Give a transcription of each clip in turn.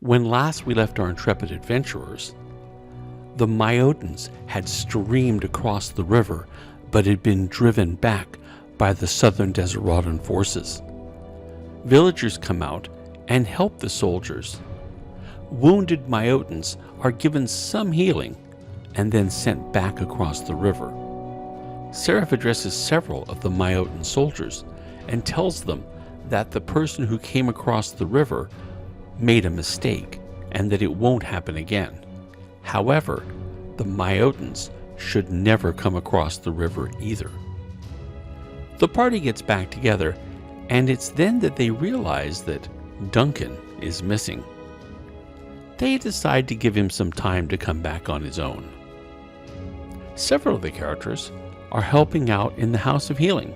When last we left our intrepid adventurers, the Myotians had streamed across the river, but had been driven back by the southern Deseradan forces. Villagers come out and help the soldiers. Wounded Myotians are given some healing and then sent back across the river. Seraph addresses several of the Myotian soldiers and tells them that the person who came across the river made a mistake and that it won't happen again. However, the Myotians should never come across the river either. The party gets back together, and it's then that they realize that Duncan is missing. They decide to give him some time to come back on his own. Several of the characters are helping out in the House of Healing.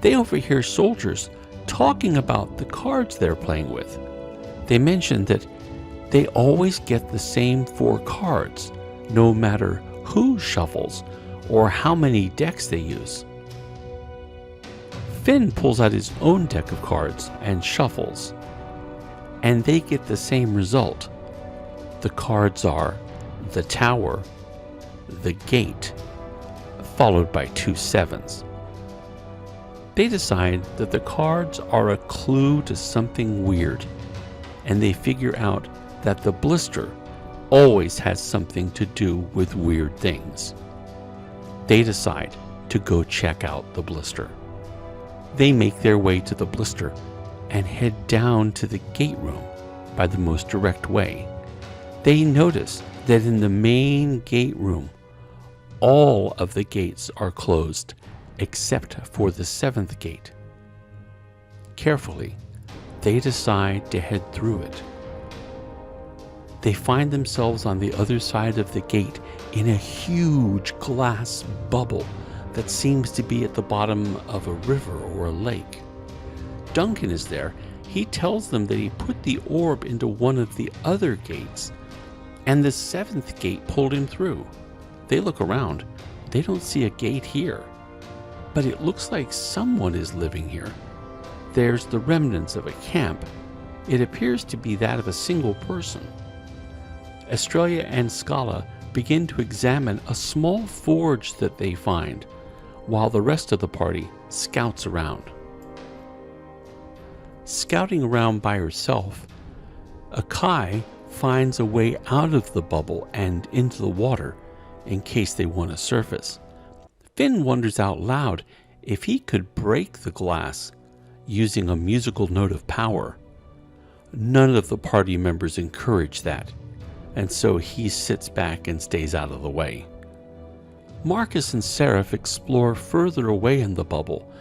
They overhear soldiers talking about the cards they're playing with. They mention that they always get the same 4 cards, no matter who shuffles or how many decks they use. Finn pulls out his own deck of cards and shuffles, and they get the same result. The cards are the Tower, the Gate, followed by 2 7s. They decide that the cards are a clue to something weird, and they figure out that the blister always has something to do with weird things. They decide to go check out the blister. They make their way to the blister and head down to the gate room by the most direct way. They notice that in the main gate room, all of the gates are closed except for the 7th gate. Carefully, they decide to head through it. They find themselves on the other side of the gate in a huge glass bubble that seems to be at the bottom of a river or a lake. Duncan is there. He tells them that he put the orb into one of the other gates, and the 7th gate pulled him through. They look around. They don't see a gate here, but it looks like someone is living here. There's the remnants of a camp. It appears to be that of a single person. Australia and Scala begin to examine a small forge that they find, while the rest of the party scouts around. Scouting around by herself, Akai finds a way out of the bubble and into the water in case they want to surface. Finn wonders out loud if he could break the glass using a musical note of power. None of the party members encourage that, and so he sits back and stays out of the way. Marcus and Seraph explore further away in the bubble.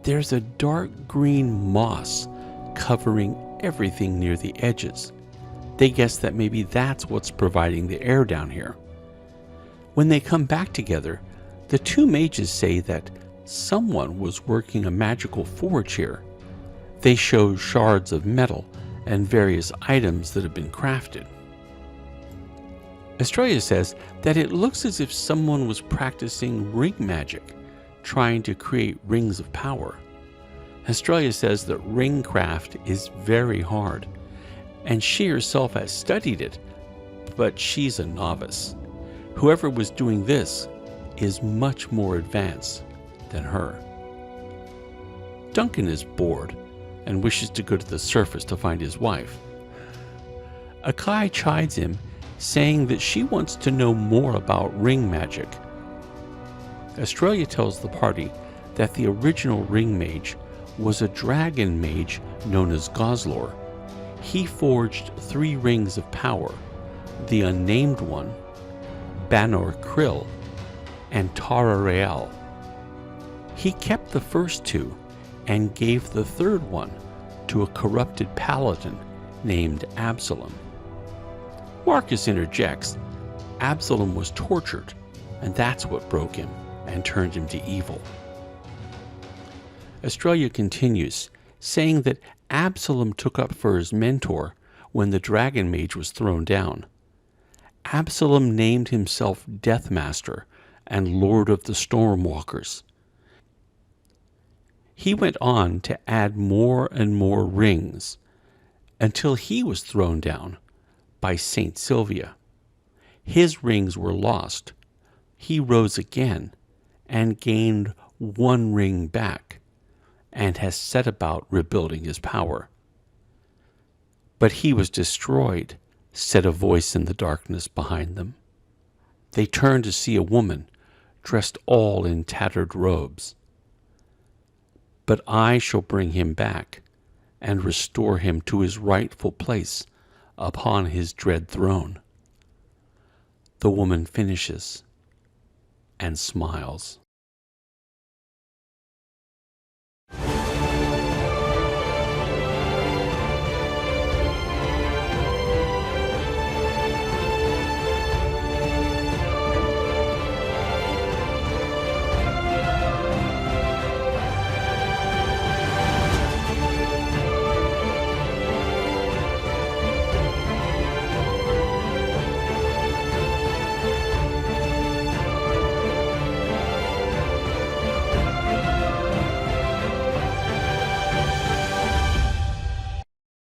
There's a dark green moss covering everything near the edges. They guess that maybe that's what's providing the air down here. When they come back together, the 2 mages say that someone was working a magical forge here. They show shards of metal and various items that have been crafted. Australia says that it looks as if someone was practicing ring magic, trying to create rings of power. Australia says that ring craft is very hard, and she herself has studied it, but she's a novice. Whoever was doing this is much more advanced than her. Duncan is bored and wishes to go to the surface to find his wife. Akai chides him, saying that she wants to know more about ring magic. Australia tells the party that the original ring mage was a dragon mage known as Goslar. He forged 3 rings of power, the unnamed one, Banor Krill, and Tara Real. He kept the first 2 and gave the 3rd one to a corrupted paladin named Absalom. Marcus interjects. Absalom was tortured, and that's what broke him and turned him to evil. Australia continues, saying that Absalom took up for his mentor when the dragon mage was thrown down. Absalom named himself Deathmaster and Lord of the Stormwalkers. He went on to add more and more rings until he was thrown down by Saint Sylvia. His rings were lost. He rose again and gained one ring back, and has set about rebuilding his power. But he was destroyed, said a voice in the darkness behind them. They turned to see a woman dressed all in tattered robes. But I shall bring him back and restore him to his rightful place upon his dread throne. The woman finishes and smiles.